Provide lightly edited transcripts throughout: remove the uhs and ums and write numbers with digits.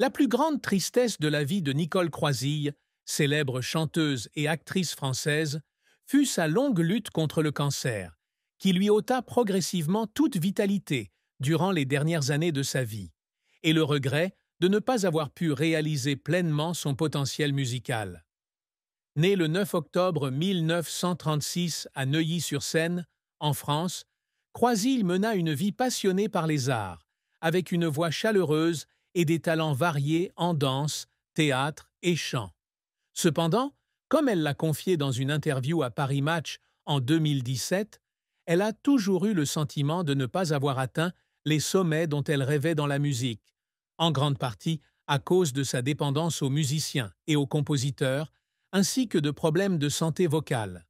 La plus grande tristesse de la vie de Nicole Croisille, célèbre chanteuse et actrice française, fut sa longue lutte contre le cancer, qui lui ôta progressivement toute vitalité durant les dernières années de sa vie, et le regret de ne pas avoir pu réaliser pleinement son potentiel musical. Née le 9 octobre 1936 à Neuilly-sur-Seine, en France, Croisille mena une vie passionnée par les arts, avec une voix chaleureuse et des talents variés en danse, théâtre et chant. Cependant, comme elle l'a confié dans une interview à Paris Match en 2017, elle a toujours eu le sentiment de ne pas avoir atteint les sommets dont elle rêvait dans la musique, en grande partie à cause de sa dépendance aux musiciens et aux compositeurs, ainsi que de problèmes de santé vocale.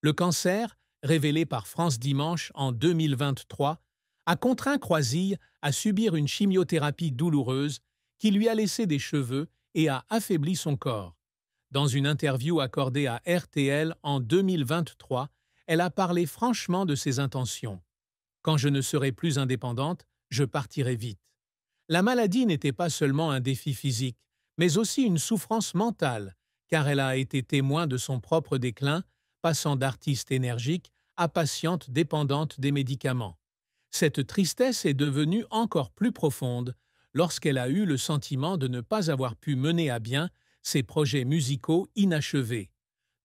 Le cancer, révélé par France Dimanche en 2023, a contraint Croisille à subir une chimiothérapie douloureuse qui lui a laissé des cheveux et a affaibli son corps. Dans une interview accordée à RTL en 2023, elle a parlé franchement de ses intentions. Quand je ne serai plus indépendante, je partirai vite. La maladie n'était pas seulement un défi physique, mais aussi une souffrance mentale, car elle a été témoin de son propre déclin, passant d'artiste énergique à patiente dépendante des médicaments. Cette tristesse est devenue encore plus profonde lorsqu'elle a eu le sentiment de ne pas avoir pu mener à bien ses projets musicaux inachevés,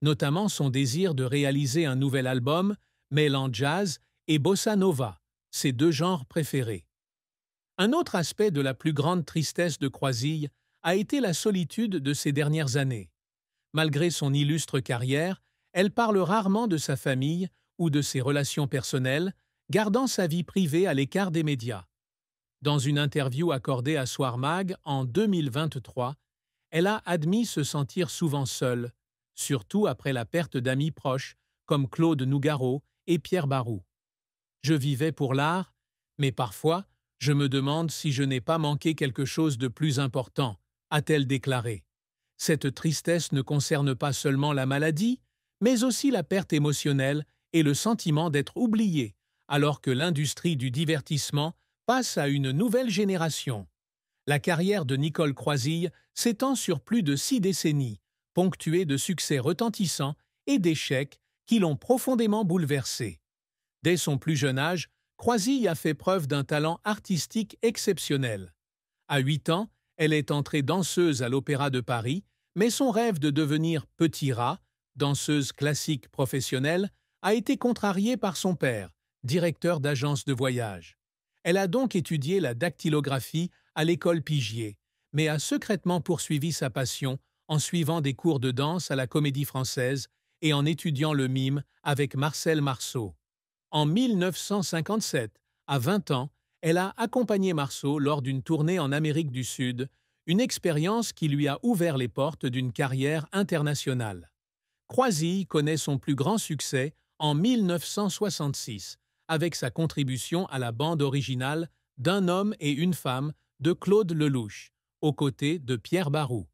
notamment son désir de réaliser un nouvel album mêlant jazz et bossa nova, ses deux genres préférés. Un autre aspect de la plus grande tristesse de Croisille a été la solitude de ces dernières années. Malgré son illustre carrière, elle parle rarement de sa famille ou de ses relations personnelles, gardant sa vie privée à l'écart des médias. Dans une interview accordée à Soir Mag en 2023, elle a admis se sentir souvent seule, surtout après la perte d'amis proches comme Claude Nougaro et Pierre Barou. Je vivais pour l'art, mais parfois, je me demande si je n'ai pas manqué quelque chose de plus important, a-t-elle déclaré. Cette tristesse ne concerne pas seulement la maladie, mais aussi la perte émotionnelle et le sentiment d'être oublié, alors que l'industrie du divertissement passe à une nouvelle génération. La carrière de Nicole Croisille s'étend sur plus de 6 décennies, ponctuée de succès retentissants et d'échecs qui l'ont profondément bouleversée. Dès son plus jeune âge, Croisille a fait preuve d'un talent artistique exceptionnel. À 8 ans, elle est entrée danseuse à l'Opéra de Paris, mais son rêve de devenir Petit Rat, danseuse classique professionnelle, a été contrarié par son père, directeur d'agence de voyage. Elle a donc étudié la dactylographie à l'école Pigier, mais a secrètement poursuivi sa passion en suivant des cours de danse à la Comédie-Française et en étudiant le mime avec Marcel Marceau. En 1957, à 20 ans, elle a accompagné Marceau lors d'une tournée en Amérique du Sud, une expérience qui lui a ouvert les portes d'une carrière internationale. Croisille connaît son plus grand succès en 1966, avec sa contribution à la bande originale d'Un homme et une femme de Claude Lelouch, aux côtés de Pierre Barou.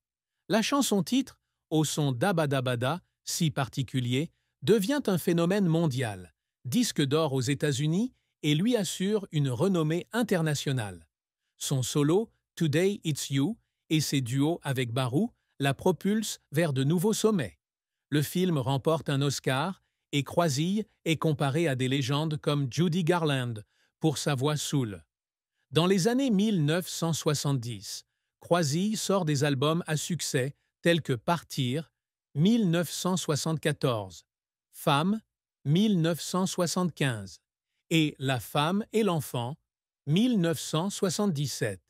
La chanson-titre, au son d'Abadabada, si particulier, devient un phénomène mondial, disque d'or aux États-Unis et lui assure une renommée internationale. Son solo, Today It's You, et ses duos avec Barou la propulsent vers de nouveaux sommets. Le film remporte un Oscar et Croisille est comparée à des légendes comme Judy Garland pour sa voix soul. Dans les années 1970, Croisille sort des albums à succès tels que Partir, 1974, Femme, 1975, et La femme et l'enfant, 1977.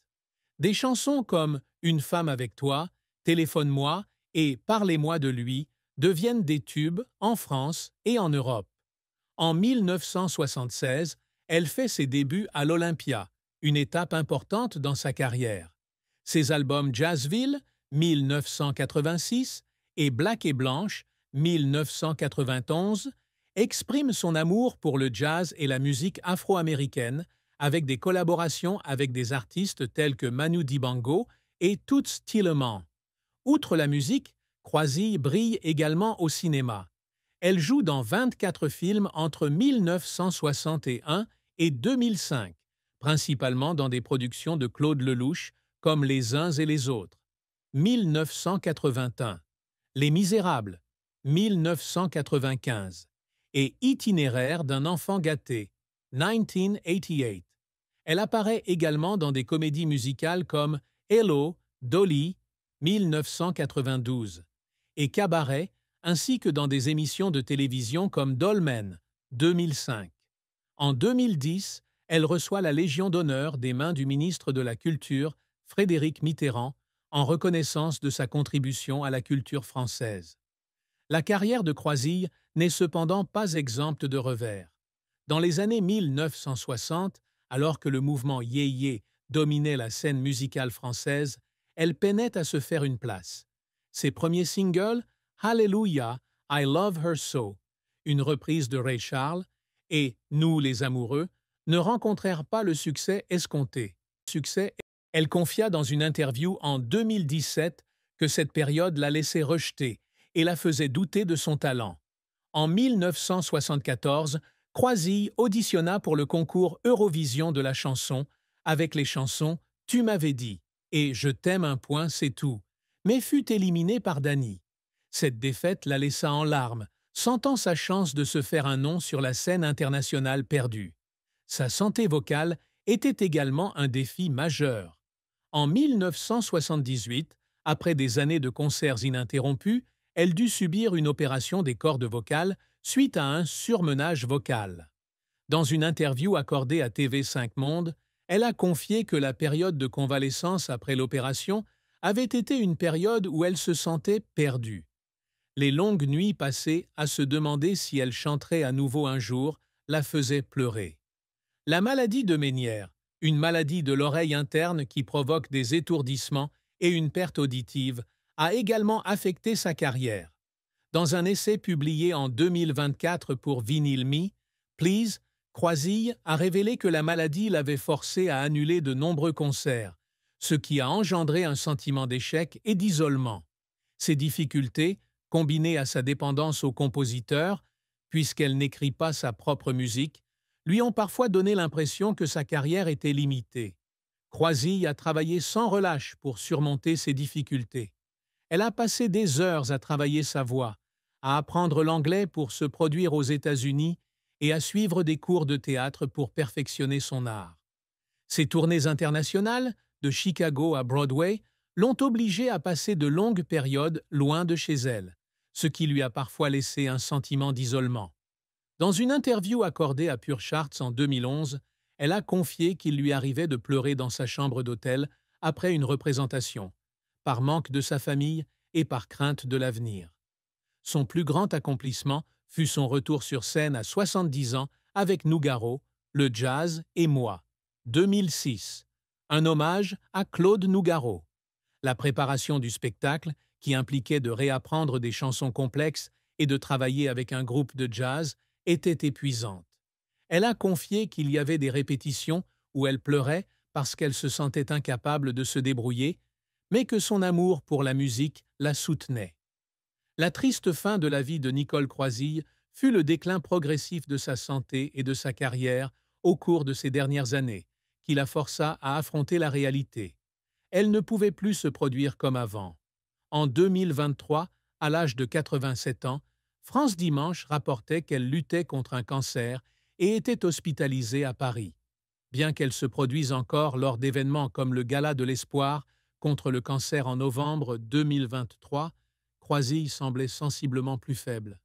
Des chansons comme Une femme avec toi, Téléphone-moi et Parlez-moi de lui deviennent des tubes en France et en Europe. En 1976, elle fait ses débuts à l'Olympia, une étape importante dans sa carrière. Ses albums Jazzville, 1986, et Black et Blanche, 1991, expriment son amour pour le jazz et la musique afro-américaine, avec des collaborations avec des artistes tels que Manu Dibango et Toots Thielemans. Outre la musique, Croisille brille également au cinéma. Elle joue dans 24 films entre 1961 et 2005, principalement dans des productions de Claude Lelouch, comme les uns et les autres, 1981, Les Misérables, 1995, et Itinéraire d'un enfant gâté, 1988. Elle apparaît également dans des comédies musicales comme Hello, Dolly, 1992, et Cabaret, ainsi que dans des émissions de télévision comme Dolmen, 2005. En 2010, elle reçoit la Légion d'honneur des mains du ministre de la Culture, Frédéric Mitterrand, en reconnaissance de sa contribution à la culture française. La carrière de Croisille n'est cependant pas exempte de revers. Dans les années 1960, alors que le mouvement yéyé dominait la scène musicale française, elle peinait à se faire une place. Ses premiers singles, Hallelujah, I Love Her So, une reprise de Ray Charles, et Nous les amoureux, ne rencontrèrent pas le succès escompté. Elle confia dans une interview en 2017 que cette période la laissait rejeter et la faisait douter de son talent. En 1974, Croisille auditionna pour le concours Eurovision de la chanson avec les chansons Tu m'avais dit et Je t'aime un point, c'est tout, mais fut éliminée par Dany. Cette défaite la laissa en larmes, sentant sa chance de se faire un nom sur la scène internationale perdue. Sa santé vocale était également un défi majeur. En 1978, après des années de concerts ininterrompus, elle dut subir une opération des cordes vocales suite à un surmenage vocal. Dans une interview accordée à TV5 Monde, elle a confié que la période de convalescence après l'opération avait été une période où elle se sentait perdue. Les longues nuits passées à se demander si elle chanterait à nouveau un jour la faisaient pleurer. La maladie de Ménière, une maladie de l'oreille interne qui provoque des étourdissements et une perte auditive, a également affecté sa carrière. Dans un essai publié en 2024 pour Vinyl Me, Please, Croisille a révélé que la maladie l'avait forcée à annuler de nombreux concerts, ce qui a engendré un sentiment d'échec et d'isolement. Ces difficultés, combinées à sa dépendance au compositeur, puisqu'elle n'écrit pas sa propre musique, lui ont parfois donné l'impression que sa carrière était limitée. Croisille a travaillé sans relâche pour surmonter ces difficultés. Elle a passé des heures à travailler sa voix, à apprendre l'anglais pour se produire aux États-Unis et à suivre des cours de théâtre pour perfectionner son art. Ses tournées internationales, de Chicago à Broadway, l'ont obligée à passer de longues périodes loin de chez elle, ce qui lui a parfois laissé un sentiment d'isolement. Dans une interview accordée à Pure Charts en 2011, elle a confié qu'il lui arrivait de pleurer dans sa chambre d'hôtel après une représentation, par manque de sa famille et par crainte de l'avenir. Son plus grand accomplissement fut son retour sur scène à 70 ans avec Nougaro, le jazz et moi, 2006, un hommage à Claude Nougaro. La préparation du spectacle, qui impliquait de réapprendre des chansons complexes et de travailler avec un groupe de jazz, était épuisante. Elle a confié qu'il y avait des répétitions où elle pleurait parce qu'elle se sentait incapable de se débrouiller, mais que son amour pour la musique la soutenait. La triste fin de la vie de Nicole Croisille fut le déclin progressif de sa santé et de sa carrière au cours de ces dernières années, qui la força à affronter la réalité. Elle ne pouvait plus se produire comme avant. En 2023, à l'âge de 87 ans, France Dimanche rapportait qu'elle luttait contre un cancer et était hospitalisée à Paris. Bien qu'elle se produise encore lors d'événements comme le Gala de l'Espoir contre le cancer en novembre 2023, Croisille semblait sensiblement plus faible.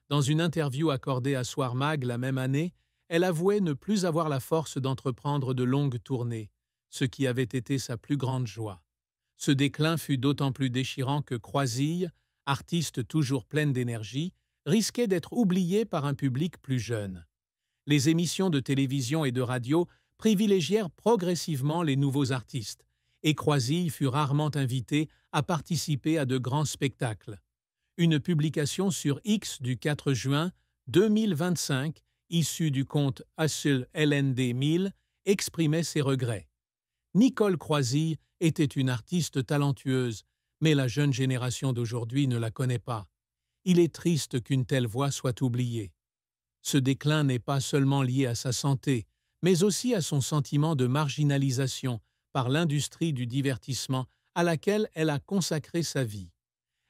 Dans une interview accordée à Soir Mag la même année, elle avouait ne plus avoir la force d'entreprendre de longues tournées, ce qui avait été sa plus grande joie. Ce déclin fut d'autant plus déchirant que Croisille, artiste toujours pleine d'énergie, risquait d'être oubliée par un public plus jeune. Les émissions de télévision et de radio privilégièrent progressivement les nouveaux artistes, et Croisille fut rarement invitée à participer à de grands spectacles. Une publication sur X du 4 juin 2025, issue du compte Hustle LND 1000, exprimait ses regrets. Nicole Croisille était une artiste talentueuse, mais la jeune génération d'aujourd'hui ne la connaît pas. Il est triste qu'une telle voix soit oubliée. Ce déclin n'est pas seulement lié à sa santé, mais aussi à son sentiment de marginalisation par l'industrie du divertissement à laquelle elle a consacré sa vie.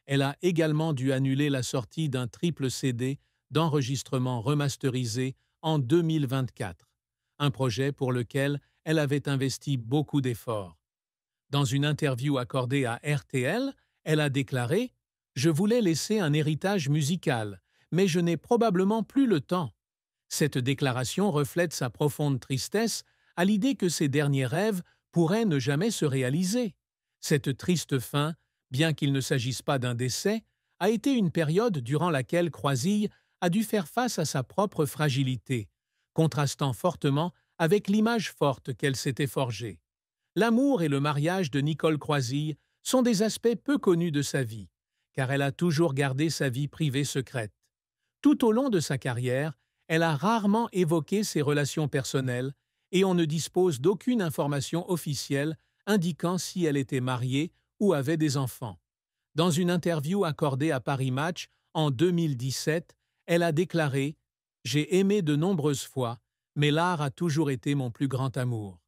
Elle a également dû annuler la sortie d'un triple CD d'enregistrement remasterisé en 2024, un projet pour lequel elle avait investi beaucoup d'efforts. Dans une interview accordée à RTL, elle a déclaré « Je voulais laisser un héritage musical, mais je n'ai probablement plus le temps ». Cette déclaration reflète sa profonde tristesse à l'idée que ses derniers rêves pourraient ne jamais se réaliser. Cette triste fin, bien qu'il ne s'agisse pas d'un décès, a été une période durant laquelle Croisille a dû faire face à sa propre fragilité, contrastant fortement avec l'image forte qu'elle s'était forgée. L'amour et le mariage de Nicole Croisille sont des aspects peu connus de sa vie, car elle a toujours gardé sa vie privée secrète. Tout au long de sa carrière, elle a rarement évoqué ses relations personnelles et on ne dispose d'aucune information officielle indiquant si elle était mariée ou avait des enfants. Dans une interview accordée à Paris Match en 2017, elle a déclaré « J'ai aimé de nombreuses fois, mais l'art a toujours été mon plus grand amour ».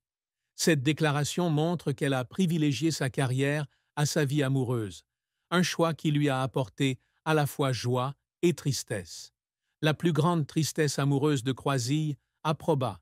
Cette déclaration montre qu'elle a privilégié sa carrière à sa vie amoureuse, un choix qui lui a apporté à la fois joie et tristesse. La plus grande tristesse amoureuse de Croisille approba